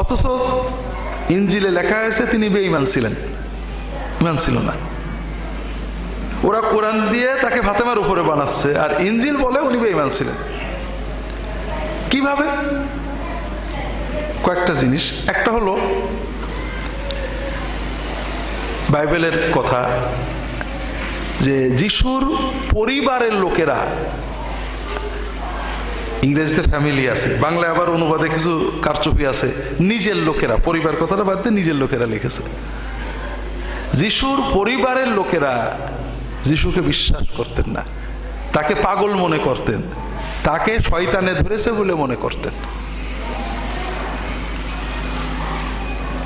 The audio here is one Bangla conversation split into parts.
অথচ ইনজিলে লেখা হয়েছে তিনি বেঈমান ছিলেন, ঈমান ছিল না। ওরা কোরআন দিয়ে তাকে ফাতেমার উপরে বানাচ্ছে, আর ইনজিল বলে উনি বেঈমান ছিলেন। কিভাবে? কয়েকটা জিনিস। একটা হলো বাইবেলের কথা যে যিশুর পরিবারের লোকেরা, ইংরেজিতে ফ্যামিলি আছে, বাংলায় আবার অনুবাদে কিছু কারচুপি আছে, নিজের লোকেরা, পরিবার কথাটা বাদ দিয়ে নিজের লোকেরা লিখেছে। যিশুর পরিবারের লোকেরা যিশুকে বিশ্বাস করতেন না, তাকে পাগল মনে করতেন, তাকে শয়তানে ধরেছে বলে মনে করতেন।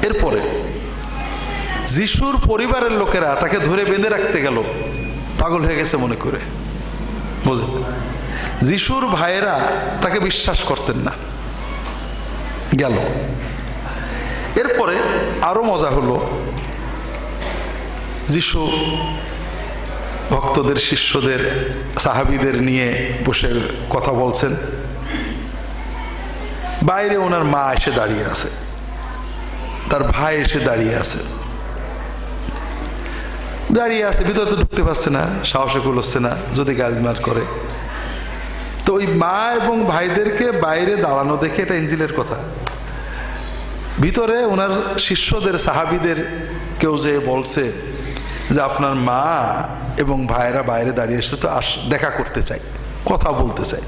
এরপরে যিশুর পরিবারের লোকেরা তাকে ধরে বেঁধে রাখতে গেল, পাগল হয়ে গেছে মনে করে, বুঝলেন? যিশুর ভাইয়েরা তাকে বিশ্বাস করতেন না, গেল। এরপরে আরো মজা হলো, যিশু ভক্তদের, শিষ্যদের, সাহাবীদের নিয়ে বসে কথা বলছেন, বাইরে ওনার মা এসে দাঁড়িয়ে আছে, তার ভাই এসে দাঁড়িয়ে আছে, ভিতরে তো ঢুকতে পারছে না, সাহসে কুলোচ্ছে না, যদি গালমার করে। তো ওই মা এবং ভাইদেরকে বাইরে দাঁড়ানো দেখে, এটা ইনজিলের কথা, ভিতরে ওনার শিষ্যদের, সাহাবীদের কেউ যে বলছে যে আপনার মা এবং ভাইরা বাইরে দাঁড়িয়ে এসে তো দেখা করতে চাই, কথা বলতে চাই।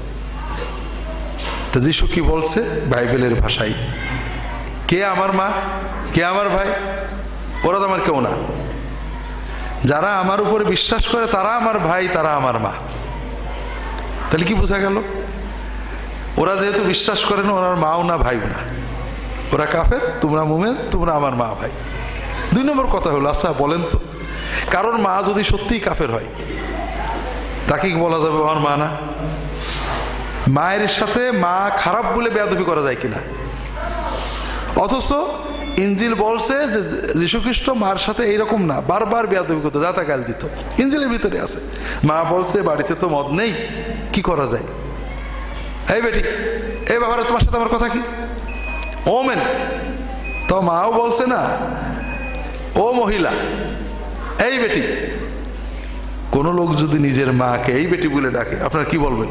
তো যিশু কি বলছে বাইবেলের ভাষায়, কে আমার মা, কে আমার ভাই? ওরা তো আমার কেউ না। যারা আমার উপরে বিশ্বাস করে তারা আমার ভাই, তারা আমার মা। তাহলে কি বোঝা গেল? ওরা যেহেতু বিশ্বাস করে না, ওনার মাও না, ভাইও না, ওরা কাফের, তোমরা মুমিন, তোমরা আমার মা ভাই। 2 নম্বর কথা হলো, আচ্ছা বলেন তো, কারণ মা যদি সত্যিই কাফের হয়, তাকে কি বলা যাবে আমার মা না? মায়ের সাথে মা খারাপ বলে বেয়াদবি করা যায় কিনা? অথচ ইনজিল বলছে যে যীশুখ্রিস্ট মার সাথে এইরকম না, বারবার বেয়াদবি করতো, যাতা গাল দিত। ইনজিলের ভিতরে আছে। মা বলছে বাড়িতে তো মদ নেই, কি করা যায়? এই বেটি, এই বাবারা, তোমার সাথে আমার কথা কি? ও মেন, তো মাও বলছে না, ও মহিলা, এই বেটি। কোন লোক যদি নিজের মাকে এই বেটি বলে ডাকে, আপনারা কি বলবেন?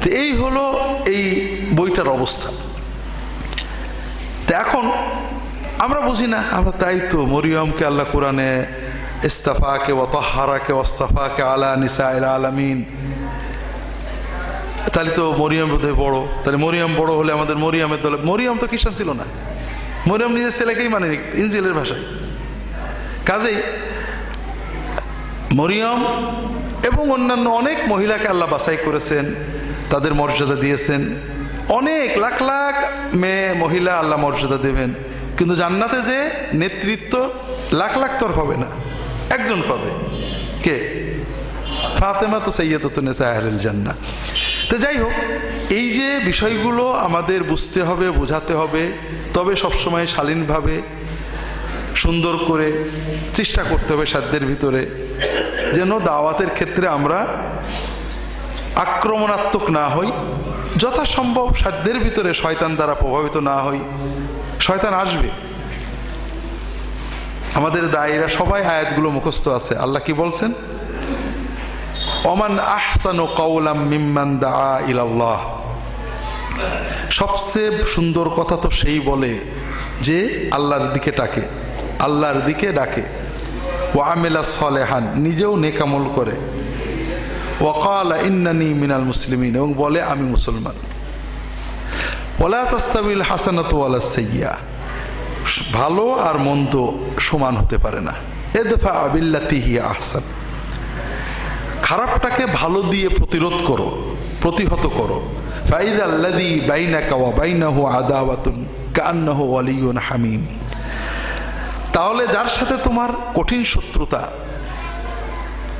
তো এই হলো এই বইটার অবস্থা। এখন আমরা বুঝি না, আমরা তাই তো মরিয়মকে আল্লাহ কোরআনে ইস্তাফাকে ওয়া তাহহারাকে ওয়াস্তাফাকে আলা নিসাইল আলামিন, তাহলে তো মরিয়ম বোধহয় বড়, তাহলে মরিয়ম বড় হলে আমাদের মরিয়মের দলে। মরিয়ম তো খ্রিস্টান ছিল না, মরিয়ম নিজের ছেলেকেই মানে ইনজিলের ভাষায়। কাজেই মরিয়ম এবং অন্যান্য অনেক মহিলাকে আল্লাহ বাছাই করেছেন, তাদের মর্যাদা দিয়েছেন। অনেক লাখ লাখ মেয়ে মহিলা আল্লাহ মর্যাদা দেবেন, কিন্তু জান্নাতে যে নেতৃত্ব লাখ লাখ তোর পাবে না, একজন পাবে। কে? ফাতেমা তো সাইয়্যিদাতুন নিসায়ে আহলিল জান্নাহ। তো যাই হোক, এই যে বিষয়গুলো আমাদের বুঝতে হবে, বোঝাতে হবে, তবে সবসময় শালীনভাবে সুন্দর করে চেষ্টা করতে হবে সাধ্যের ভিতরে, যেন দাওয়াতের ক্ষেত্রে আমরা আক্রমণাত্মক না হই, যথাসম্ভব সাধ্যের ভিতরে শয়তান দ্বারা প্রভাবিত না হই। শয়তান আসবে, আমাদের দায়ীরা সবাই আয়াতগুলো মুখস্থ আছে। আল্লাহ কি বলছেন? ওমান আহসানু কাওলাম মিম্মান দাআ ইলাল্লাহ, সবচেয়ে সুন্দর কথা তো সেই বলে যে আল্লাহর দিকে ডাকে, আল্লাহর দিকে ডাকে। ওয়া আমিলা সলেহান, নিজেও নেক আমল করে। ওয়া ক্বালা ইন্নানি মিনাল মুসলিমিন, এবং বলে আমি মুসলমান। ওয়ালা তাস্তাবিল হাসানাতু ওয়ালা সাইয়্যা, ভালো আর মন্দ সমান হতে পারে না। ইদফা বিল্লাতি হিয়া আহসান, খারাপটাকে ভালো দিয়ে প্রতিরোধ করো, প্রতিহত করো। ফাইদা আল্লাযী বাইনাকা ওয়া বাইনাহু আদাওয়াতুন কাআন্নাহু ওয়ালিয়্যুন হামীম, তাহলে যার সাথে তোমার কঠিন শত্রুতা,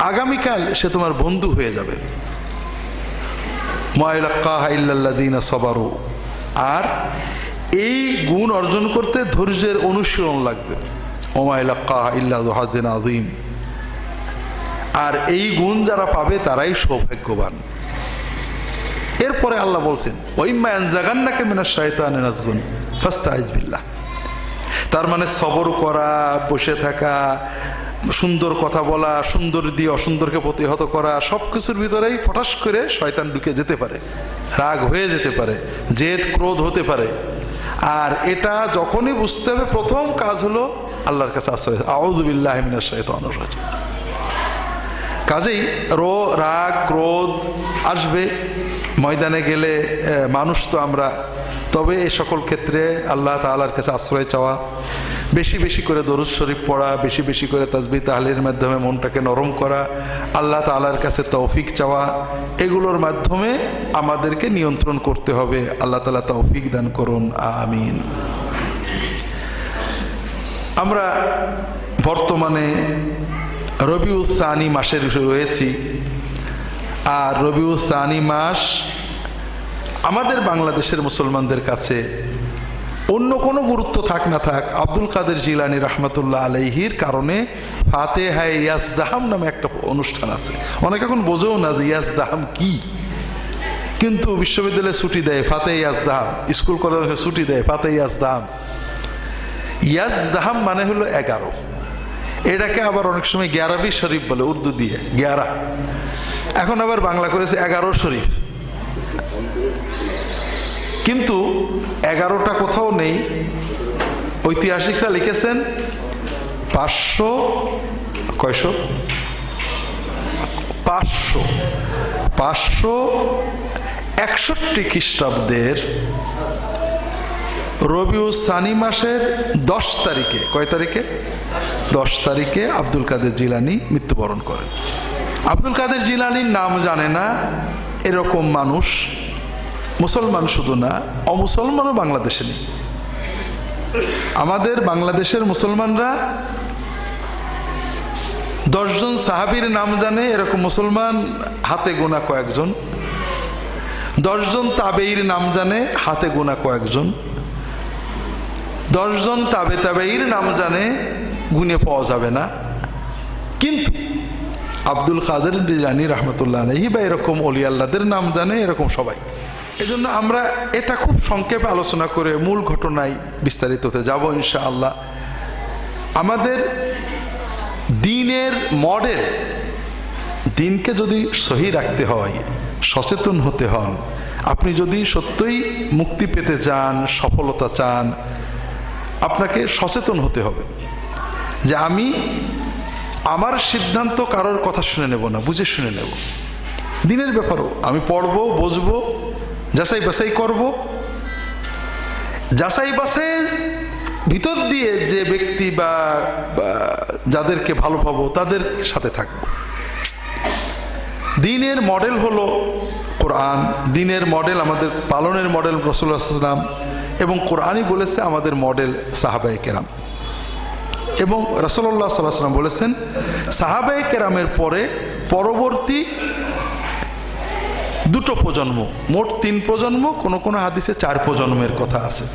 আগামীকাল সে তোমার বন্ধু হয়ে যাবে। মা ইয়ালাক্কাহা ইল্লাল্লাযীনা সাবারু, আর এই গুণ অর্জন করতে ধৈর্যের অনুশীলন লাগবে। ওমা ইয়ালাক্কাহা ইল্লা যু হাযিন আযীম, আর এই গুণ যারা পাবে তারাই সৌভাগ্যবান। এরপরে আল্লাহ বলছেন ওয়াইম্মা ইয়ানজাগান্নাকা মিনাশ শাইতানি নাজগুন ফাস্তাইজ বিল্লাহ। তার মানে সবর করা, বসে থাকা, সুন্দর কথা বলা, সুন্দর দিয়ে অসুন্দরকে প্রতিহত করা, সবকিছুর ভিতরেই ফটাস করে শয়তান ঢুকে যেতে পারে, রাগ হয়ে যেতে পারে, জেদ ক্রোধ হতে পারে। আর এটা যখনই বুঝতে হবে প্রথম কাজ হলো আল্লাহর কাছে আশ্রয়, আউযু বিল্লাহি মিনাশ শাইতানির রাজিম। কাজেই রাগ ক্রোধ আসবে ময়দানে গেলে, মানুষ তো আমরা। তবে এই সকল ক্ষেত্রে আল্লাহ তাআলার কাছে আশ্রয় চাওয়া, বেশি বেশি করে দরুদ শরীফ পড়া, বেশি বেশি করে তাসবিহ তাহলিলের মাধ্যমে মনটাকে নরম করা, আল্লাহ তাআলার কাছে তৌফিক চাওয়া, এগুলোর মাধ্যমে আমাদেরকে নিয়ন্ত্রণ করতে হবে। আল্লাহ তাআলা তৌফিক দান করুন, আমিন। আমরা বর্তমানে রবিউল সানি মাসের রয়েছি। আর রবিউল সানি মাস আমাদের বাংলাদেশের মুসলমানদের কাছে অন্য কোনো গুরুত্ব থাক না থাক, আব্দুল কাদের জিলানী রহমতুল্লাহ আলাইহির কারণে ফাতেহায়ে ইয়াজদাহাম নামে একটা অনুষ্ঠান আছে। অনেকে এখন বোঝেও না যে ইয়াজদাহাম কি, কিন্তু বিশ্ববিদ্যালয়ে ছুটি দেয় ফাতেহায়ে ইয়াজদাহাম, স্কুল কলেজে ছুটি দেয় ফাতেহায়ে ইয়াজদাহাম। ইয়াজদাহাম মানে হলো 11। এটাকে আবার অনেক সময় 11 শরীফ বলে, উর্দু দিয়ে 11। এখন আবার বাংলা করেছে 11 শরীফ। কিন্তু 11টা কোথাও নেই। ঐতিহাসিকরা লিখেছেন 561 খ্রিস্টাব্দের রবিউল সানি মাসের 10 তারিখে, কয় তারিখে? 10 তারিখে আব্দুল কাদের জিলানী মৃত্যুবরণ করেন। আব্দুল কাদের জিলানীর নাম জানে না এরকম মানুষ মুসলমান শুধু না, অমুসলমানও বাংলাদেশে নেই। আমাদের বাংলাদেশের মুসলমানরা 10 জন সাহাবীর নাম জানে এরকম মুসলমান হাতে গোনা কয়েকজন, 10 জন তাবেঈর নাম জানে হাতে গোনা কয়েকজন, 10 জন তাবেঈর নাম জানে গুনে পাওয়া যাবে না। কিন্তু আব্দুল কাদের জিলানী রহমতুল্লাহ আলাইহি বা এরকম ওলি আল্লাহদের নাম জানে এরকম সবাই। এজন্য আমরা এটা খুব সংক্ষেপে আলোচনা করে মূল ঘটনায় বিস্তারিত হতে যাব ইনশাআল্লাহ। আমাদের দ্বীনের মডেল, দ্বীনকে যদি সহি রাখতে হয়, সচেতন হতে হন, আপনি যদি সত্যই মুক্তি পেতে চান, সফলতা চান, আপনাকে সচেতন হতে হবে যে আমি আমার সিদ্ধান্ত কারোর কথা শুনে নেব না, বুঝে শুনে নেব। দ্বীনের ব্যাপারও আমি পড়বো, বুঝবো, যাচাই বাছাই করব, যাচাই বাছাই ভিতর দিয়ে যে ব্যক্তি বা যাদেরকে ভালো পাবো তাদের সাথে থাকবো। দ্বীনের মডেল হলো কোরআন, দ্বীনের মডেল আমাদের পালনের মডেল রাসূলুল্লাহ সাল্লাল্লাহু আলাইহি ওয়াসাল্লাম, এবং কোরআনই বলেছে আমাদের মডেল সাহাবায়ে কেরাম। এবং রাসূলুল্লাহ সাল্লাল্লাহু আলাইহি ওয়াসাল্লাম বলেছেন সাহাবায়ে কেরামের পরে পরবর্তী 2 প্রজন্ম, মোট 3 প্রজন্ম, কোন কোন হাদিসে 4 প্রজন্মের কথা আছে।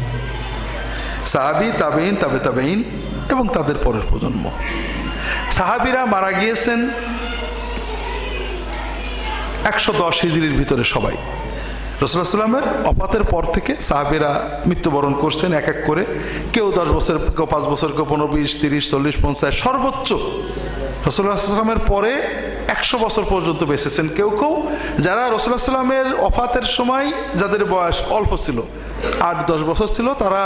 সাহাবী, তাবেঈন, তাবে তাবেঈন এবং তাদের পরের প্রজন্ম। সাহাবীরা মারা গিয়েছেন 110 হিজরির ভিতরে সবাই। রাসূলুল্লাহ সাল্লাল্লাহু আলাইহি ওয়াসাল্লামের ওফাতের পর থেকে সাহাবীরা মৃত্যুবরণ করছেন এক এক করে, কেউ 10 বছর, কেউ 5 বছর, কেউ 15, 20, 30, 40, 50, সর্বোচ্চ রাসূলুল্লাহ সাল্লাল্লাহু আলাইহি ওয়াসাল্লামের পরে 100 বছর পর্যন্ত বেঁচেছেন কেউ কেউ। যারা রাসূলুল্লাহ সাল্লাল্লাহু আলাইহি ওয়াসাল্লামের ওফাতের সময় যাদের বয়স অল্প ছিল, 8-10 বছর ছিল, তারা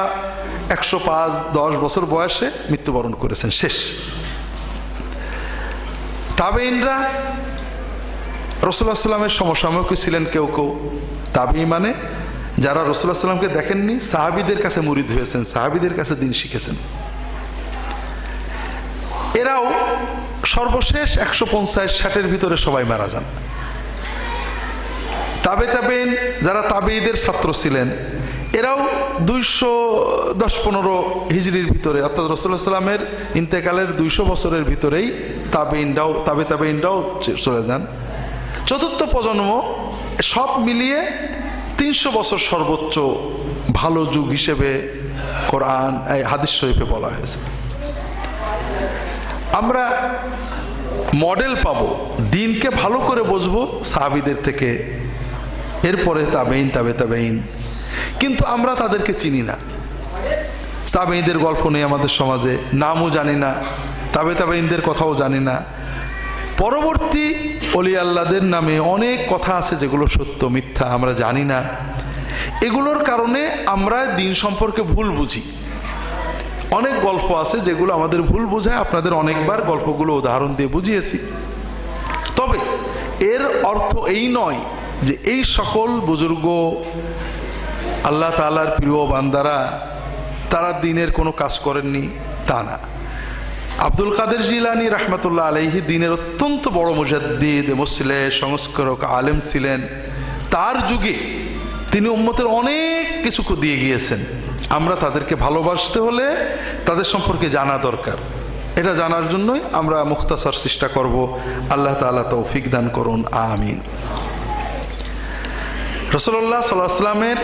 105-10 বছর বয়সে মৃত্যুবরণ করেছেন, শেষ। তাবেঈনরা রাসূলুল্লাহ সাল্লাল্লাহু আলাইহি ওয়াসাল্লামের সমসাময়িক ছিলেন কেউ কেউ। তাবেঈ মানে যারা রাসূলুল্লাহ সাল্লাল্লাহু আলাইহি ওয়াসাল্লামকে দেখেননি, সাহাবীদের কাছে মুরিদ হয়েছেন, সাহাবীদের কাছে দ্বীন শিখেছেন। এরাও সর্বশেষ 150-60-এর ভিতরে সবাই মারা যান। তাবেঈন যারা তাবেঈদের ছাত্র ছিলেন, এরাও 210-15 হিজরির ভিতরে, অর্থাৎ রাসূলুল্লাহ সাল্লাল্লাহু আলাইহি ওয়াসাল্লামের ইন্তেকালের 200 বছরের ভিতরেই তাবেঈনরাও চলে যান। চতুর্থ প্রজন্ম, সব মিলিয়ে 300 বছর সর্বোচ্চ ভালো যুগ হিসেবে কোরআন হাদিস শরীফে বলা হয়েছে। আমরা মডেল পাবো, দ্বীনকে ভালো করে বুঝবো সাহাবীদের থেকে, এরপরে তাবেইন, তাবেইন, কিন্তু আমরা তাদেরকে চিনি না। তাবেইনদের গল্প নেই আমাদের সমাজে, নামও জানি না, তাবেইনদের কথাও জানি না। পরবর্তী অলি আল্লাহদের নামে অনেক কথা আছে যেগুলো সত্য মিথ্যা আমরা জানি না। এগুলোর কারণে আমরা দিন সম্পর্কে ভুল বুঝি। অনেক গল্প আছে যেগুলো আমাদের ভুল বোঝায়, আপনাদের অনেকবার গল্পগুলো উদাহরণ দিয়ে বুঝিয়েছি। তবে এর অর্থ এই নয় যে এই সকল বুজুর্গ আল্লাহ তাআলার প্রিয় বান্দারা তারা দিনের কোনো কাজ করেননি, তা না। আব্দুল কাদের জিলানী রাহমাতুল্লাহ আলাইহি দিনের অত্যন্ত বড় মুজাদ্দিদ, মুসলিহ, সংস্কারক, আলেম ছিলেন। তার যুগে তিনি উম্মতের অনেক কিছু দিয়ে গিয়েছেন। আমরা তাদেরকে ভালোবাসতে হলে তাদের সম্পর্কে জানা দরকার। এটা জানার জন্যই আমরা মুখতাসার চেষ্টা করব। আল্লাহ তাআলা তৌফিক দান করুন, আমিন। রাসূলুল্লাহ সাল্লাল্লাহু আলাইহি ওয়াসাল্লামের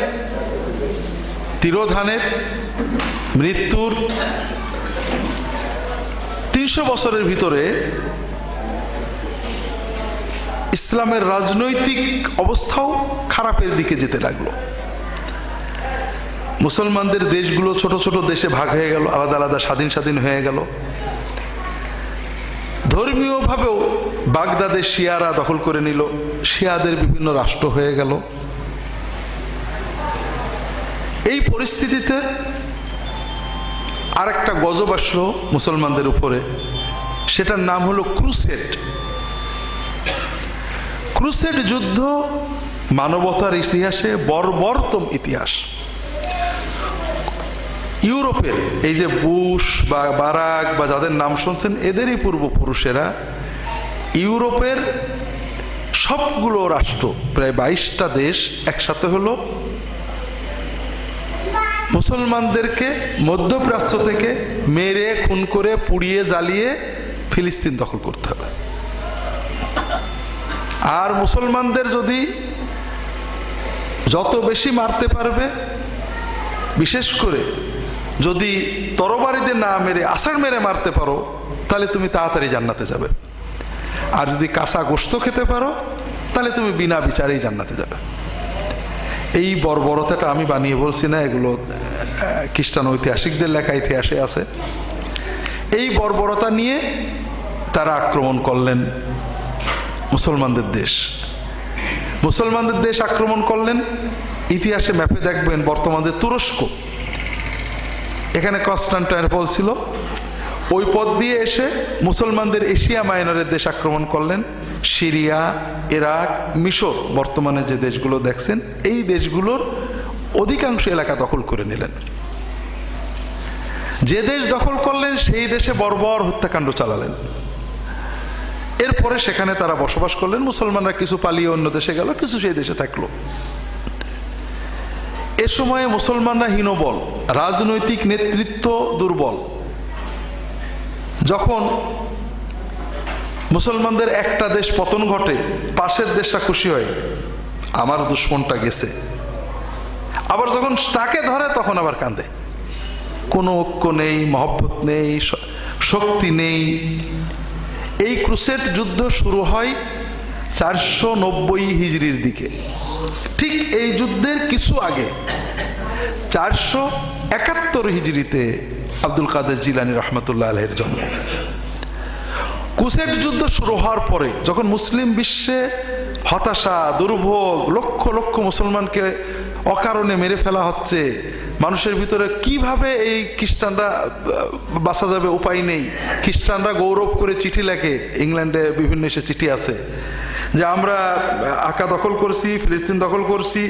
তিরোধানের, মৃত্যুর 300 বছরের ভিতরে ইসলামের রাজনৈতিক অবস্থাও খারাপের দিকে যেতে লাগলো। মুসলমানদের দেশগুলো ছোট ছোট দেশে ভাগ হয়ে গেল, আলাদা আলাদা স্বাধীন হয়ে গেল। ধর্মীয়ভাবেও বাগদাদের শিয়ারা দখল করে নিল, শিয়াদের বিভিন্ন রাষ্ট্র হয়ে গেল। এই পরিস্থিতিতে আর একটা গজব আসলো মুসলমানদের উপরে, সেটার নাম হলো ক্রুসেড। ক্রুসেড যুদ্ধ মানবতার ইতিহাসে বর্বরতম ইতিহাস। ইউরোপের এই যে বুশ বা বারাক বা যাদের নাম শুনছেন, এদেরই পূর্বপুরুষেরা ইউরোপের সবগুলো রাষ্ট্র, প্রায় 22টা দেশ একসাথে হলো মুসলমানদেরকে মধ্যপ্রাচ্য থেকে মেরে, খুন করে, পুড়িয়ে, জ্বালিয়ে ফিলিস্তিন দখল করতে হবে। আর মুসলমানদের যদি যত বেশি মারতে পারবে, বিশেষ করে যদি তরবারিতে না মেরে আছাড় মেরে মারতে পারো, তাহলে তুমি তাড়াতাড়ি জান্নাতে যাবে। আর যদি কাঁচা গোশত খেতে পারো, তাহলে তুমি বিনা বিচারেই জান্নাতে যাবে। এই বর্বরতাটা আমি বানিয়ে বলছি না, এগুলো খ্রিস্টান ঐতিহাসিকদের লেখা ইতিহাসে আছে। এই বর্বরতা নিয়ে তারা আক্রমণ করলেন মুসলমানদের দেশ। মুসলমানদের দেশ আক্রমণ করলেন, ইতিহাসে ম্যাপে দেখবেন বর্তমান যে তুরস্ক, এখানে কনস্টান্টিনোপল ছিল, ওই পথ দিয়ে এসে মুসলমানদের এশিয়া মাইনরের দেশ আক্রমণ করলেন। সিরিয়া, ইরাক, মিশর, বর্তমানে যে দেশগুলো দেখছেন, এই দেশগুলোর অধিকাংশ এলাকা দখল করে নিলেন। যে দেশ দখল করলেন সেই দেশে বর্বর হত্যাকাণ্ড চালালেন। এরপরে সেখানে তারা বসবাস করলেন। মুসলমানরা কিছু পালিয়ে অন্য দেশে গেল, কিছু সেই দেশে থাকলো। এ সময়ে মুসলমানরা হীনবল, রাজনৈতিক নেতৃত্ব দুর্বল। যখন মুসলমানদের একটা দেশ পতন ঘটে, পাশের দেশটা খুশি হয়, আমার দুশ্মনটা গেছে। আবার যখন তাকে ধরে তখন আবার কাঁদে। কোনো ঐক্য নেই, মহব্বত নেই, শক্তি নেই। এই ক্রুসেড যুদ্ধ শুরু হয় 490 হিজরির দিকে। ঠিক এই যুদ্ধের কিছু আগে 471 হিজরিতে আব্দুল কাদের জিলানী রহমতুল্লাহ আলাইহির জন্ম। ক্রুসেড যুদ্ধ শুরু হওয়ার পরে যখন মুসলিম বিশ্বে হতাশা, দুর্ভোগ, লক্ষ লক্ষ মুসলমানকে অকারণে মেরে ফেলা হচ্ছে, মানুষের ভিতরে কিভাবে এই খ্রিস্টানরা বাঁচা যাবে উপায় নেই। খ্রিস্টানরা গৌরব করে চিঠি লেখে, ইংল্যান্ডে বিভিন্ন এসে চিঠি আছে যে আমরা আকা দখল করছি, ফিলিস্তিন দখল করছি,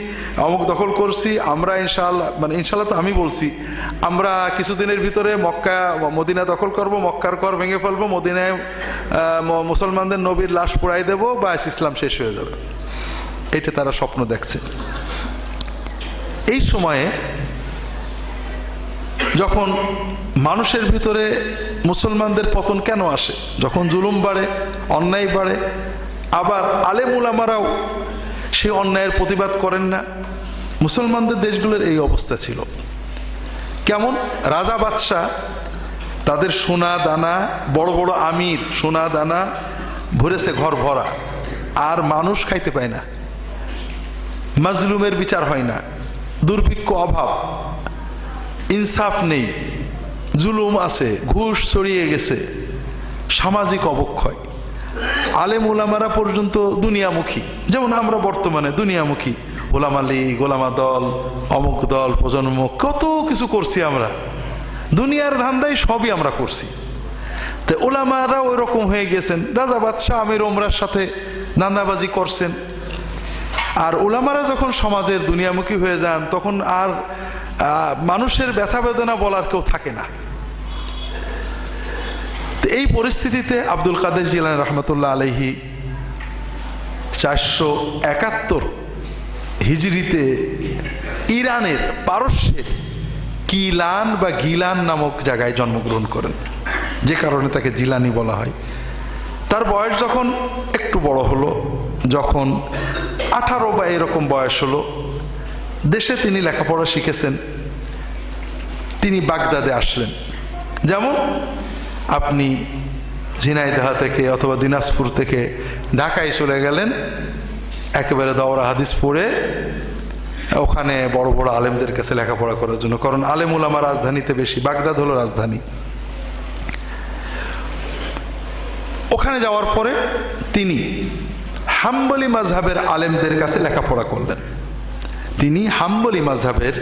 অমুক দখল করছি, আমরা ইনশাআল্লাহ, মানে ইনশাআল্লাহ তো আমি বলছি, আমরা কিছুদিনের ভিতরে মক্কা মদিনা দখল করব, মক্কার কর ভেঙে ফেলবো, মদিনায় মুসলমানদের নবীর লাশ পোড়াই দেবো, ব্যাস ইসলাম শেষ হয়ে যাবে। এটা তারা স্বপ্ন দেখছে। এই সময়ে যখন মানুষের ভিতরে মুসলমানদের পতন কেন আসে? যখন জুলুম বাড়ে, অন্যায় বাড়ে, আবার আলেম উলামারাও সেই অন্যায়ের প্রতিবাদ করেন না। মুসলমানদের দেশগুলোর এই অবস্থা ছিল। কেমন? রাজা বাদশাহ তাদের সোনা দানা, বড় বড় আমির সোনা দানা ভরেছে ঘর ভরা, আর মানুষ খাইতে পায় না। মাজলুমের বিচার হয় না, দুর্ভিক্ষ, অভাব, ইনসাফ নেই, জুলুম আছে, ঘুষ ছড়িয়ে গেছে, সামাজিক অবক্ষয়। আলেম ওলামারা পর্যন্ত দুনিয়ামুখী, যেমন আমরা বর্তমানে দুনিয়ামুখী, ওলামা লীগ, ওলামা দল, অমুক দল, প্রজন্ম, কত কিছু করছি আমরা, দুনিয়ার ধান্দায় সবই আমরা করছি। তো ওলামারা ওই রকম হয়ে গেছেন, রাজা বাদশাহ আমির ওমরার সাথে নান্দাবাজি করছেন। আর ওলামারা যখন সমাজের দুনিয়ামুখী হয়ে যান, তখন আর মানুষের ব্যথা বেদনা বলার কেউ থাকে না। তো এই পরিস্থিতিতে আব্দুল কাদের জিলানী রহমতুল্লাহ আলাইহি 471 হিজরিতে ইরানের, পারস্যের কিলান বা গিলান নামক জায়গায় জন্মগ্রহণ করেন, যে কারণে তাকে জিলানি বলা হয়। তার বয়স যখন একটু বড় হলো, যখন 18 বা এরকম বয়স হলো, দেশে তিনি লেখাপড়া শিখেছেন। তিনি বাগদাদে আসলেন। যেমন আপনি ঝিনাইদহ থেকে অথবা দিনাজপুর থেকে ঢাকায় চলে গেলেন, একেবারে দাওরা হাদিস পড়ে ওখানে বড় বড় আলেমদের কাছে লেখাপড়া করার জন্য, কারণ আলেম উলামা রাজধানীতে বেশি, বাগদাদ হলো রাজধানী। ওখানে যাওয়ার পরে তিনি হাম্বলি মাযহাবের আলেমদের কাছে লেখাপড়া করলেন। তিনি হাম্বলি মাযহাবের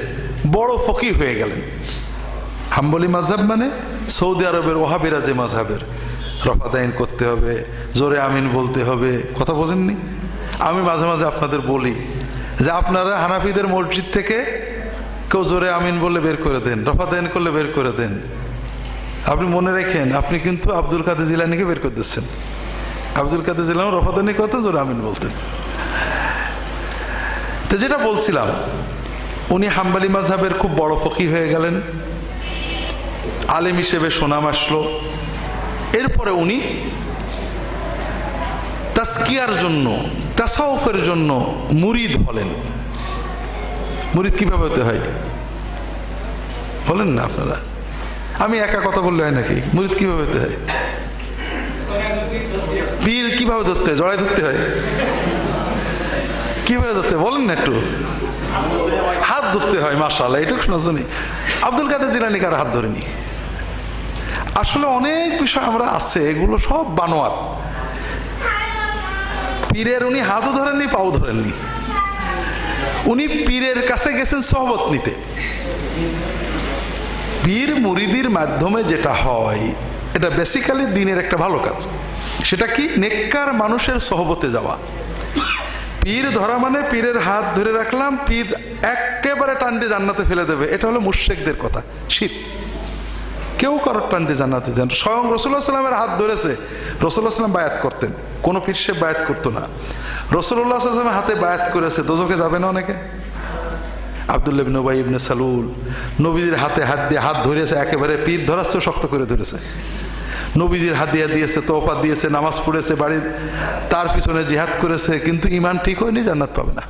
বড় ফকিহ হয়ে গেলেন। হাম্বলি মাযহাব মানে সৌদি আরবের ওহাবিরা যে মাযহাবের, রফাদাইন করতে হবে, জোরে আমিন বলতে হবে, কথা বোঝেননি? আমি মাঝে মাঝে আপনাদের বলি যে আপনারা হানাফিদের মসজিদ থেকে কেউ জোরে আমিন বললে বের করে দেন, রফাদাইন করলে বের করে দেন। আপনি মনে রাখেন, আপনি কিন্তু আব্দুল কাদের জিলানীকে বের করে দিচ্ছেন। আব্দুল কাদের জিলানী রফাদাইনি করতে, জোরে আমিন বলতেন। তো যেটা বলছিলাম, উনি হাম্বলি মাযহাবের খুব বড় ফকিহ হয়ে গেলেন, আলেম হিসেবে সুনাম আসলো। এরপরে উনি তাজকিয়ার জন্য, তাসাউফের জন্য মুরিদ হলেন। মুরিদ কিভাবে হতে হয় বলেন না আপনারা? আমি একা কথা বললে হয় নাকি? মুরিদ কিভাবে হতে হয়? পীর কিভাবে ধরতে হয়? জড়াই ধরতে হয়? কিভাবে ধরতে বলেন না একটু? হাত ধরতে হয়। মাশাআল্লাহ, এটুকু শুনি। আব্দুল কাদের জিলানী কার হাত ধরেনি। আসলে অনেক বিষয় আমরা আছে, এগুলো সব বানোয়াট। পীরের উনি হাতও ধরেননি, পাও ধরেননি। উনি পীরের কাছে গেছেন সহবত নিতে। পীর মুরিদির মাধ্যমে যেটা হয়, এটা বেসিক্যালি দিনের একটা ভালো কাজ। সেটা কি? নেককার মানুষের সহবতে যাওয়া। পীর ধরা মানে পীরের হাত ধরে রাখলাম, পীর একেবারে টান দিয়ে জান্নাতে ফেলে দেবে, এটা হলো মুশরিকদের কথা, শিরক। কেউ কারোর টান দিয়ে জান্নাতে যান। স্বয়ং রাসূলুল্লাহ সাল্লামের হাত ধরেছে, রাসূলুল্লাহ সাল্লাম বায়াত করতেন, কোনো পীর সে বায়াত করতো না। রাসূলুল্লাহ সাল্লামের হাতে বায়াত করেছে, দোজখে যাবে না অনেকে? আব্দুল্লাহ ইবনে উবাই ইবনে সালুল নবীজির হাতে হাত দিয়ে হাত ধরেছে, একেবারে পীর ধরাচ্ছে, শক্ত করে ধরেছে। নবীজির হাদিয়া দিয়েছে, তোফা দিয়েছে, নামাজ পড়েছে, বাড়ির তার পিছনে জিহাদ করেছে, কিন্তু ঈমান ঠিক হয়নি, জান্নাত পাবে না।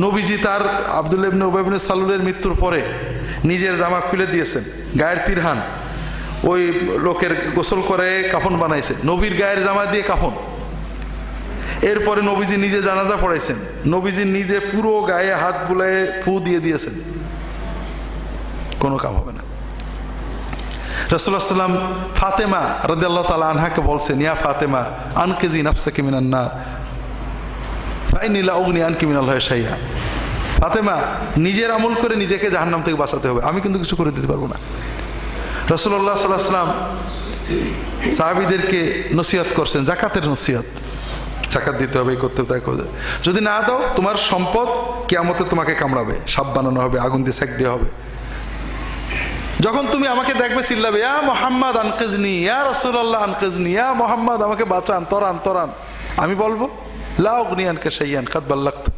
নবীজি তার আব্দুল্লাহ ইবনে উবাই ইবনে সালুলের মৃত্যুর পরে নিজের জামা খুলে দিয়েছেন, গায়ের পিরহান, ওই লোকের গোসল করে কাফন বানাইছে, নবীর গায়ের জামা দিয়ে কাফন। এরপরে নবীজি নিজে জানাজা পড়াইছেন, নবীজি নিজে পুরো গায়ে হাত বুলায়ে ফু দিয়ে দিয়েছেন, কোনো কাম হবে না। রাসূলুল্লাহ সাল্লাম ফাতেমা রাদিয়াল্লাহু তাআলা আনহাকে বলছেন, ইয়া ফাতেমা আনকিজি নাফসাকি মিনান নার ফাইন্নী লা উগনি আনকি মিনাল্লাহি শাইআ। ফাতেমা, নিজের আমল করে নিজেকে জাহান্নাম থেকে বাঁচাতে হবে, আমি কিন্তু কিছু করে দিতে পারবো না। রাসূলুল্লাহ সাল্লাল্লাহু আলাইহি ওয়াসাল্লাম সাহাবীদেরকে নসিহত করছেন, যাকাতের নসিহত, যাকাত দিতে হবে, করতে হবে, তাই করবে। যদি না দাও, তোমার সম্পদ কিয়ামতে তোমাকে কামড়াবে, সাপ বানানো হবে, আগুন দিয়ে সেক দেওয়া হবে। যখন তুমি আমাকে দেখবে চিল্লাবে, ইয়া মুহাম্মদ আনকিজনি, ইয়া রাসূলুল্লাহ আনকিজনি, ইয়া মুহাম্মদ আমাকে বাঁচান, তরান তরান। আমি বলবো, লা উগনি আনকা শাইআন কাদ বাল্লাগতু,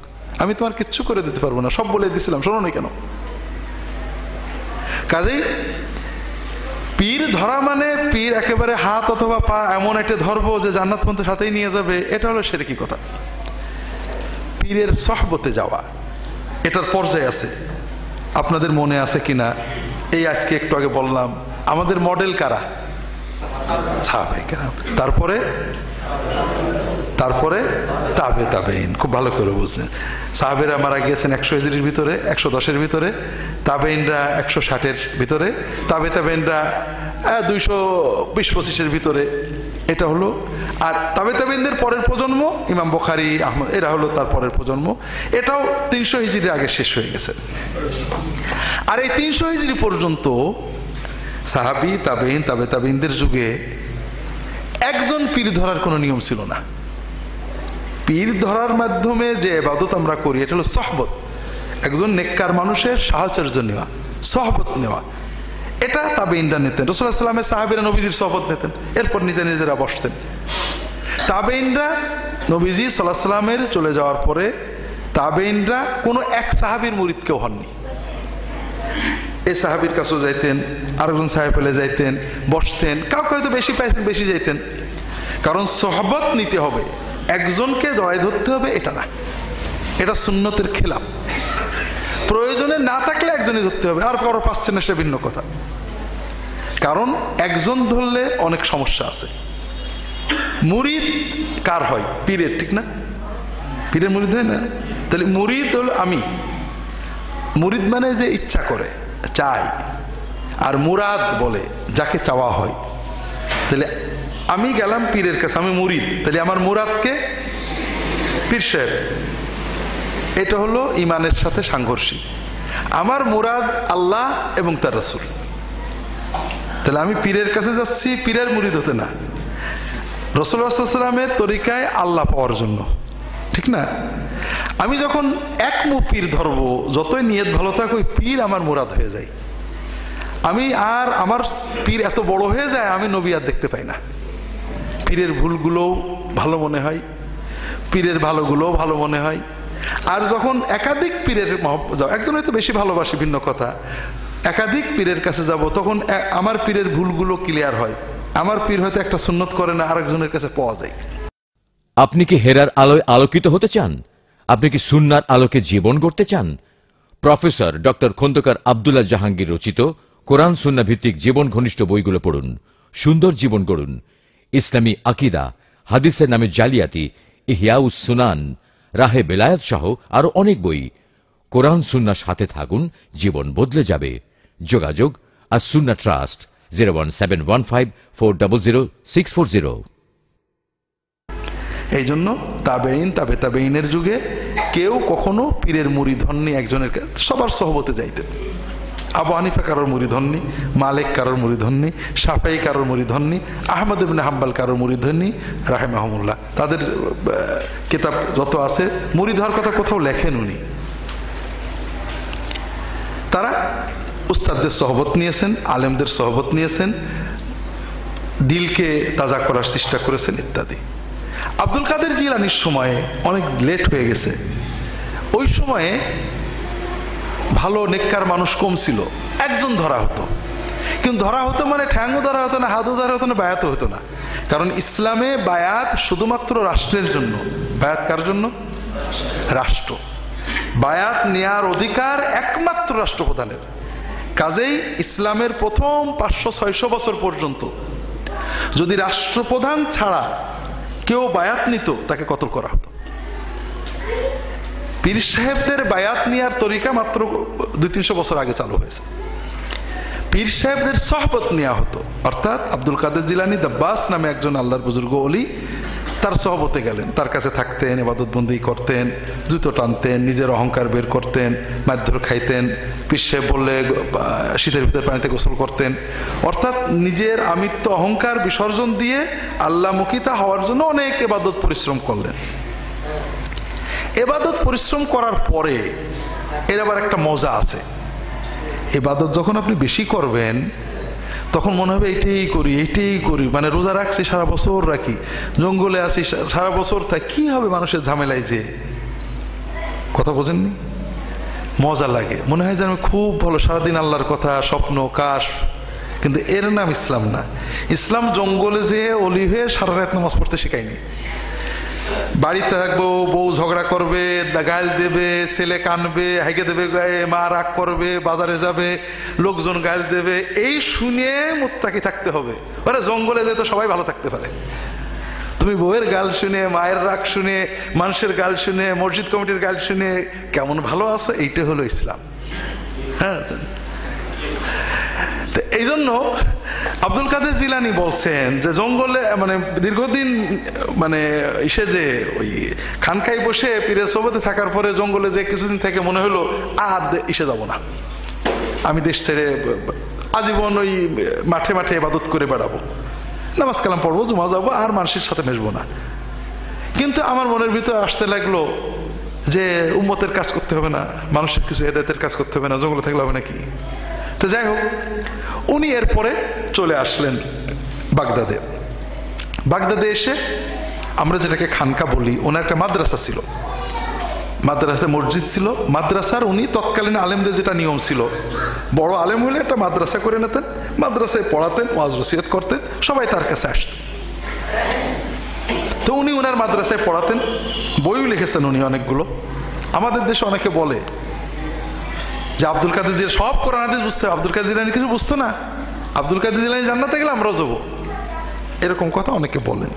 আমি তোমার কিচ্ছু করে দিতে পারবো না, সব বলে দিয়েছিলাম, শোনো না কেন? কাজেই পীর ধরা মানে পীর একেবারে হাত অথবা পা এমন একটা ধরবো যে জান্নাত পর্যন্ত সাথেই নিয়ে যাবে, এটা হলো শিরকি কথা। পীরের সহবতে যাওয়া, এটার পর্যায়ে আছে। আপনাদের মনে আছে কিনা, এই আজকে একটু আগে বললাম, আমাদের মডেল কারা? সাহাবায়ে কেরাম। তারপরে তাবে তাবেইন। খুব ভালো করে বুঝলেন। সাহাবেরা মারা গিয়েছেন 100 হিজরির ভিতরে, 110-এর ভিতরে, তাবেইনরা 160-এর ভিতরে, তাবে তাবেইনরা 220-25-এর ভিতরে। এটা হলো। আর তাবে তাবেইনদের পরের প্রজন্ম ইমাম বুখারী, আহমদ, এরা হলো তার পরের প্রজন্ম। এটাও 300 হিজরির আগে শেষ হয়ে গেছে। আর এই 300 হিজরি পর্যন্ত সাহাবী, তাবেইন, তাবে তাবেইনদের যুগে একজন পীর ধরার কোনো নিয়ম ছিল না। পীর ধরার মাধ্যমে যে ইবাদত আমরা করি এটা হলো সহবত, একজন নেককার মানুষের সাহচর্য নেওয়া, সহবত নেওয়া। এটা তাবেইনরা নিতেন। রাসূলুল্লাহ সাল্লাল্লাহু আলাইহি ওয়াসাল্লামের সাহাবীরা নবীজির সহবত নিতেন, এরপর নিজেরা বসতেন। তাবেইনরা নবীজি সাল্লাল্লাহু আলাইহি ওয়াসাল্লামের চলে যাওয়ার পরে তাবেইনরা কোনো এক সাহাবীর মুরিদ কেউ হননি। এই সাহাবীর কাছেও যাইতেন, আরেকজন সাহাবী পেলে যাইতেন, বসতেন, কাউকে হয়তো বেশি পাইতেন, বেশি যাইতেন। কারণ সহবত নিতে হবে, একজনকে জড়াই ধরতে হবে এটা না, এটা সুন্নতের খেলাফ। প্রয়োজনে না থাকলে একজনই ধরতে হবে, আর কারো পাচ্ছে না সেটা ভিন্ন কথা। কারণ একজন ধরলে অনেক সমস্যা আছে। মুরিদ কার হয়? পীরের, ঠিক না? পীরের মুরিদ হয় না? তাহলে মুরিদ হলো আমি। মুরিদ মানে যে ইচ্ছা করে, চায়। আর মুরাদ বলে যাকে চাওয়া হয়। তাহলে আমি গেলাম পীরের কাছে, আমি মুরিদ, তাহলে আমার মুরাদকে পীর সাহেব। এটা হলো ইমানের সাথে সাংঘর্ষিক। আমার মুরাদ আল্লাহ এবং তার রাসূল। তাহলে আমি পীরের কাছে যাচ্ছি পীরের মুরিদ হতে না, রাসূলুল্লাহ সাল্লাল্লাহু আলাইহি ওয়াসাল্লামের তরিকায় আল্লাহ পাওয়ার জন্য, ঠিক না? আমি যখন এক পীর ধরবো, যতই নিয়ত ভালো থাক, ওই পীর আমার মুরাদ হয়ে যায়। আমি আর আমার পীর এত বড় হয়ে যায়, আমি নবী আর দেখতে পাই না। পীরের ভুলগুলোও ভালো মনে হয়, পীরের ভালোগুলোও ভালো মনে হয়। আর যখন একাধিক পীরের যাও, একজন হয়তো বেশি ভালোবাসি ভিন্ন কথা, একাধিক পীরের কাছে যাব, তখন আমার পীরের ভুলগুলো ক্লিয়ার হয়। আমার পীর হয়তো একটা সুন্নত করে না, আরেকজনের কাছে পাওয়া যায়। আপনি কি হেরার আলোয় আলোকিত হতে চান? আপনি কি সুন্নাহর আলোকে জীবন গড়তে চান? প্রফেসর ডক্টর খন্দকার আব্দুল্লাহ জাহাঙ্গীর রচিত কোরআন সুন্নাহ ভিত্তিক জীবন ঘনিষ্ঠ বইগুলো পড়ুন, সুন্দর জীবন গড়ুন। ইসলামী আকীদা, হাদিসের নামে জালিয়াতি, ইহয়াউস সুনান, রাহে বেলায়েত সহ আরো অনেক বই। কোরআন সুন্নাহর সাথে থাকুন, জীবন বদলে যাবে। যোগাযোগ আস-সুন্নাহ ট্রাস্ট, 01715400640। এই জন্য তাবেইন, তাবে তাবেইনের যুগে কেউ কখনো পীরের মুরিদ হননি। একজনের সবার সহবতে যাইতেন। আবু হানিফা কারোর মুরিদ হননি, মালিক কারোর মুরিদ হননি, শাফেঈ কারোর মুরিদ হননি, আহমদ ইবনে হাম্বল কারোর মুরিদ হননি রাহিমাহুমুল্লাহ। তাদের কিতাব যত আছে মুরিদ হওয়ার কথা কোথাও লেখেন উনি। তারা উস্তাদদের সহবত নিয়েছেন, আলেমদের সহবত নিয়েছেন, দিলকে তাজা করার চেষ্টা করেছেন ইত্যাদি। আব্দুল কাদের জিলানীর সময়ে অনেক লেট হয়ে গেছে। ওই সময়ে ভালো নেককার মানুষ কম ছিল, একজন ধরা হতো। কিন্তু ধরা হতো মানে ঠ্যাংও ধরা হতো না, হাতও ধরা হতো না, বায়াতও হতো না। কারণ ইসলামে বায়াত শুধুমাত্র রাষ্ট্রের জন্য। বায়াত কার জন্য? রাষ্ট্র। বায়াত নেয়ার অধিকার একমাত্র রাষ্ট্রপ্রধানের। কাজেই ইসলামের প্রথম 500-600 বছর পর্যন্ত যদি রাষ্ট্রপ্রধান ছাড়া কেউ বায়াত নিত, তাকে কতল করা হতো। পীর সাহেবদের বায়াত নেওয়ার তরিকা মাত্র 200-300 বছর আগে চালু হয়েছে। পীর সাহেবদের সহবত নেওয়া হতো, অর্থাৎ আব্দুল কাদের জিলানী দাব্বাস নামে একজন আল্লাহর বুজুর্গ ওলি, তার সহবতে গেলেন, তার কাছে থাকতেন, ইবাদতবন্দি করতেন, জুতো টানতেন, নিজের অহংকার বের করতেন, মারধর খাইতেন। পীর সাহেব বললে শীতের ভিতরে পানিতে গোসল করতেন। অর্থাৎ নিজের আমিত্ব অহংকার বিসর্জন দিয়ে আল্লাহমুখিতা হওয়ার জন্য অনেক ইবাদত পরিশ্রম করলেন। ইবাদত পরিশ্রম করার পরে এর আবার একটা মজা আছে। ইবাদত যখন আপনি বেশি করবেন, তখন মনে হবে এইটাই করি, এইটাই করি। মানে রোজা রাখছি, সারা বছর রাখি, জঙ্গলে আছি সারা বছর, তাই কি হবে মানুষের ঝামেলায়, যে কথা বোঝেননি? মজা লাগে, মনে হয় যেন খুব ভালো, সারাদিন আল্লাহর কথা, স্বপ্ন, কাশ। কিন্তু এর নাম ইসলাম না। ইসলাম জঙ্গলে যেয়ে অলি হয়ে সারা রাত নামাজ পড়তে শেখায়নি। বাড়িতে থাকবো, বউ ঝগড়া করবে, গাল দেবে, ছেলে কানবে, হাইকে দেবে গায়ে, মা রাগ করবে, বাজারে যাবে, লোকজন গাল দেবে, এই শুনে মুত্তাকি থাকতে হবে। ওরা জঙ্গলে যেয়ে তো সবাই ভালো থাকতে পারে। তো তুমি বউয়ের গাল শুনে, মায়ের রাগ শুনে, মানুষের গাল শুনে, মসজিদ কমিটির গাল শুনে কেমন ভালো আছো, এইটা হলো ইসলাম। হ্যাঁ, এই জন্য আব্দুল কাদের জিলানী বলছেন যে জঙ্গলে মানে দীর্ঘদিন মানে এসে যে ওই খানকায় বসে পীরের সোবতে থাকার পরে জঙ্গলে যে কিছুদিন থেকে মনে হলো আর এসে যাব না, আমি দেশ ছেড়ে আজীবন ওই মাঠে মাঠে ইবাদত করে বেড়াবো, নামাজ কালাম পড়বো, জুমা যাবো, আর মানুষের সাথে মেশবো না। কিন্তু আমার মনের ভিতরে আসতে লাগলো যে উম্মতের কাজ করতে হবে না, মানুষের কিছু হেদায়েতের কাজ করতে হবে না, জঙ্গলে থাকলে হবে নাকি। তো যাই হোক, উনি এরপরে চলে আসলেন বাগদাদে। বাগদাদে এসে আমরা যেটাকে খানকা বলি, ওনার একটা মাদ্রাসা ছিল, মাদ্রাসাতে মসজিদ ছিল। মাদ্রাসার উনি তৎকালীন আলেমদের যেটা নিয়ম ছিল, বড় আলেম হলে একটা মাদ্রাসা করে নিতেন, মাদ্রাসায় পড়াতেন, ওয়াজ নসিহত করতেন, সবাই তার কাছে আসত। তো উনি ওনার মাদ্রাসায় পড়াতেন, বইও লিখেছেন উনি অনেকগুলো। আমাদের দেশে অনেকে বলে যে আব্দুল কাদের জিলানী সব কোরআন হাদিস বুঝতে হবে, আব্দুল কাদের জিলানী কিছু বুঝতো না, আব্দুল কাদের জিলানী জান্নাতে গেলে আমরাও যাবো, এরকম কথা অনেকে বলেন।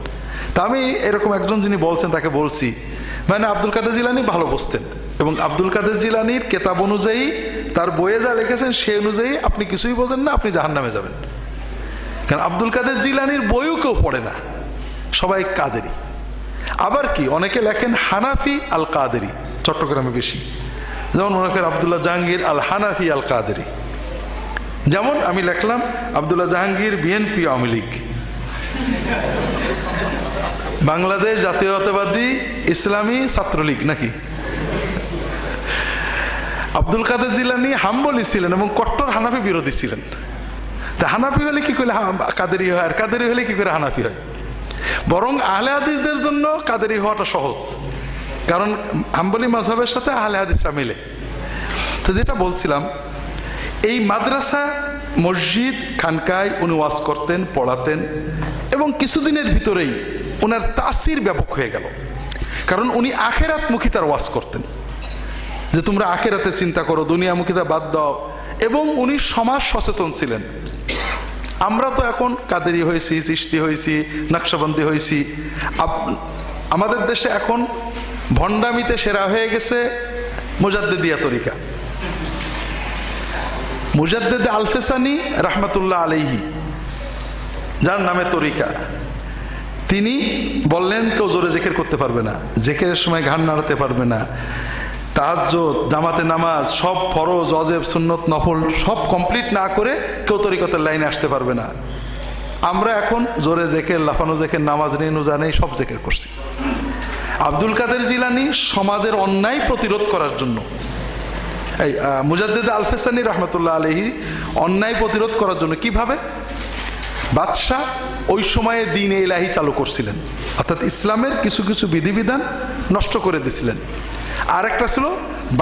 তা আমি এরকম একজন যিনি বলছেন তাকে বলছি, মানে আব্দুল কাদের জিলানী ভালো বুঝতেন, এবং আব্দুল কাদের জিলানীর কেতাব অনুযায়ী তার বইয়ে যা লিখেছেন সে অনুযায়ী আপনি কিছুই বোঝেন না, আপনি জাহান্নামে যাবেন। কারণ আব্দুল কাদের জিলানীর বইও কেউ পড়ে না, সবাই কাদেরি। আবার কি অনেকে লেখেন হানাফি আল কাদেরি, চট্টগ্রামে বেশি, যেমন মনে করেন আবদুল্লাহ জাহাঙ্গীর আল হানাফি আল কাদেরি। যেমন আমি লিখলাম আবদুল্লাহ জাহাঙ্গীর বিএনপি আওয়ামী লীগ, বাংলাদেশ জাতীয়তাবাদী ইসলামী ছাত্রলীগ নাকি। আব্দুল কাদের জিলানী হাম্বলি ছিলেন এবং কট্টর হানাফি বিরোধী ছিলেন। তা হানাফি হলে কি করে কাদেরি হয়, আর কাদেরি হলে কি করে হানাফি হয়? বরং আহলে হাদিসদের জন্য কাদেরি হওয়াটা সহজ, কারণ হাম্বলি মাযহাবের সাথে আহলে হাদিসরা মিলে। তো যেটা বলছিলাম, এই মাদ্রাসা, মসজিদ, খানকায় উনি ওয়াজ করতেন, পড়াতেন, এবং কিছুদিনের ভিতরেই ওনার তাসির ব্যাপক হয়ে গেল। কারণ উনি আখেরাতমুখী তার ওয়াজ করতেন, যে তোমরা আখেরাতে চিন্তা করো, দুনিয়ামুখীতা বাদ দাও, এবং উনি সমাজ সচেতন ছিলেন। আমরা তো এখন কাদেরি হয়েছি, চিশতি হয়েছি, নকশবন্দি হয়েছি। আমাদের দেশে এখন ভণ্ডামিতে সেরা হয়ে গেছে মুজাদ্দিদিয়া তরিকা। মুজাদ্দিদ আলফেসানি রাহমাতুল্লাহ আলাইহি, যার নামে তরিকা, তিনি বললেন কেউ জোরে জিকির করতে পারবে না, জিকিরের সময় ঘাড় নাড়াতে পারবে না, তাহাজ্জুদ, জামাতে নামাজ, সব ফরজ, ওয়াজিব, সুন্নত, নফল সব কমপ্লিট না করে কেউ তরিকতের লাইনে আসতে পারবে না। আমরা এখন জোরে জিকির, লাফানো জিকির, নামাজ নেই, রোজা নেই, সব জিকির করছি। আব্দুল কাদের জিলানী সমাজের অন্যায় প্রতিরোধ করার জন্য, এই মুজাদ্দিদ আলফেসানি রাহমাতুল্লাহ আলাইহি অন্যায় প্রতিরোধ করার জন্য কিভাবে বাদশাহ ওই সময়ে দ্বীনে ইলাহি চালু করছিলেন, অর্থাৎ ইসলামের কিছু কিছু বিধিবিধান নষ্ট করে দিছিলেন। আর একটা ছিল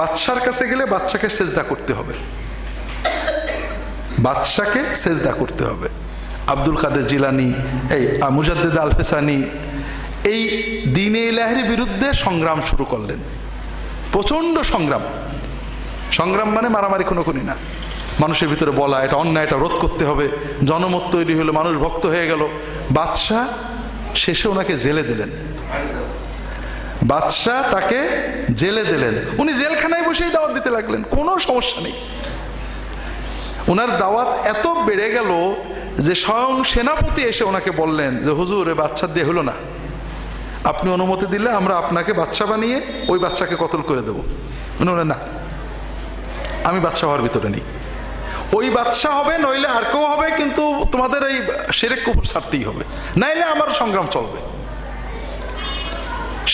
বাদশার কাছে গেলে বাদশাকে সেজদা করতে হবে, বাদশাকে সেজদা করতে হবে। আব্দুল কাদের জিলানী, এই মুজাদ্দিদ আলফেসানি এই দ্বীনে ইলাহির বিরুদ্ধে সংগ্রাম শুরু করলেন, প্রচন্ড সংগ্রাম। সংগ্রাম মানে মারামারি খুনোখুনি না, মানুষের ভিতরে বলা এটা অন্যায়, এটা রোধ করতে হবে। জনমত তৈরি হলো, মানুষ ভক্ত হয়ে গেল। বাদশাহ শেষে ওনাকে জেলে দিলেন, বাদশাহ তাকে জেলে দিলেন। উনি জেলখানায় বসেই দাওয়াত দিতে লাগলেন, কোনো সমস্যা নেই। ওনার দাওয়াত এত বেড়ে গেল যে স্বয়ং সেনাপতি এসে ওনাকে বললেন যে হুজুর, এ বাদশা দিয়ে হলো না, আপনি অনুমতি দিলে আমরা আপনাকে বাদশা বানিয়ে ওই বাদশাকে কতল করে দেব। উনি বললেন না, আমি বাদশা হওয়ার ভিতরে নেই, ওই বাদশা হবে নইলে আর কেউ হবে, কিন্তু তোমাদের এই শিরক কুফর ছাড়তেই হবে, নাইলে আমার সংগ্রাম চলবে।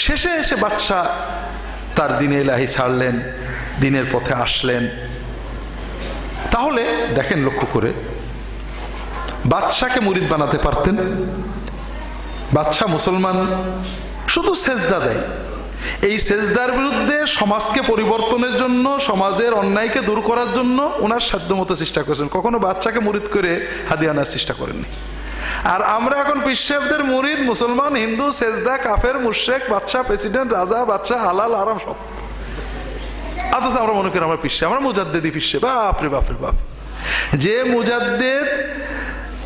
শেষে এসে বাদশাহ তার দ্বীনে ইলাহি ছাড়লেন, দ্বীনের পথে আসলেন। তাহলে দেখেন, লক্ষ্য করে, বাদশাকে মুরিদ বানাতে পারতেন। বাদশাহ মুসলমান, শুধু সেজদা দেয়। এই সেজদার বিরুদ্ধে সমাজকে পরিবর্তনের জন্য, সমাজের অন্যায়কে দূর করার জন্য ওনার সাধ্যমতো চেষ্টা করেছেন। কখনো বাদশাকে মুরিদ করে হাদিয়া আনার চেষ্টা করেননি। আর আমরা এখন পীর সাহেবদের মুরিদ, মুসলমান, হিন্দু, সেজদা, কাফের, মুশরিক, বাদশাহ, প্রেসিডেন্ট, রাজা, বাদশাহ, হালাল আরাম সব। অথচ আমরা মনে করি আমরা পীর সাহেব, আমরা মুজাদ্দিদি পীর সাহেব। বাপরে বাপরে বাপ! যে মুজাদ্দিদ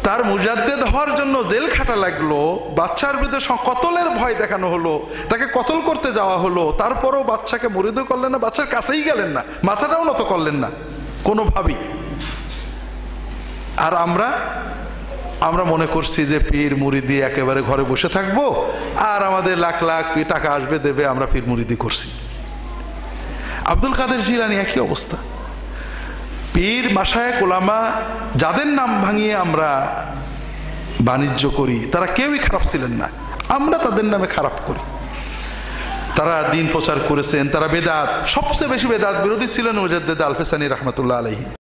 তার মুজাদ্দেদ হওয়ার জন্য জেল খাটা লাগলো, বাচ্চার বিরুদ্ধে কতলের ভয় দেখানো হলো, তাকে কতল করতে যাওয়া হলো, তারপরও বাচ্চাকে মুরিদও করলেন না, বাচ্চার কাছেই গেলেন না, মাথাটাও নত করলেন না কোনোভাবেই। আর আমরা মনে করছি যে পীর মুরিদি একেবারে ঘরে বসে থাকবো আর আমাদের লাখ লাখ টাকা আসবে দেবে, আমরা পীর মুরিদি করছি। আব্দুল কাদের জিলানী একই অবস্থা। পীর মাশায়েখ উলামা যাদের নাম ভাঙিয়ে আমরা বাণিজ্য করি তারা কেউই খারাপ ছিলেন না, আমরা তাদের নামে খারাপ করি। তারা দিন প্রচার করেছেন, তারা বেদাত, সবচেয়ে বেশি বেদাত বিরোধী ছিলেন মুজাদ্দেদ আল-ফেসানি রাহমাতুল্লাহ আলাইহি।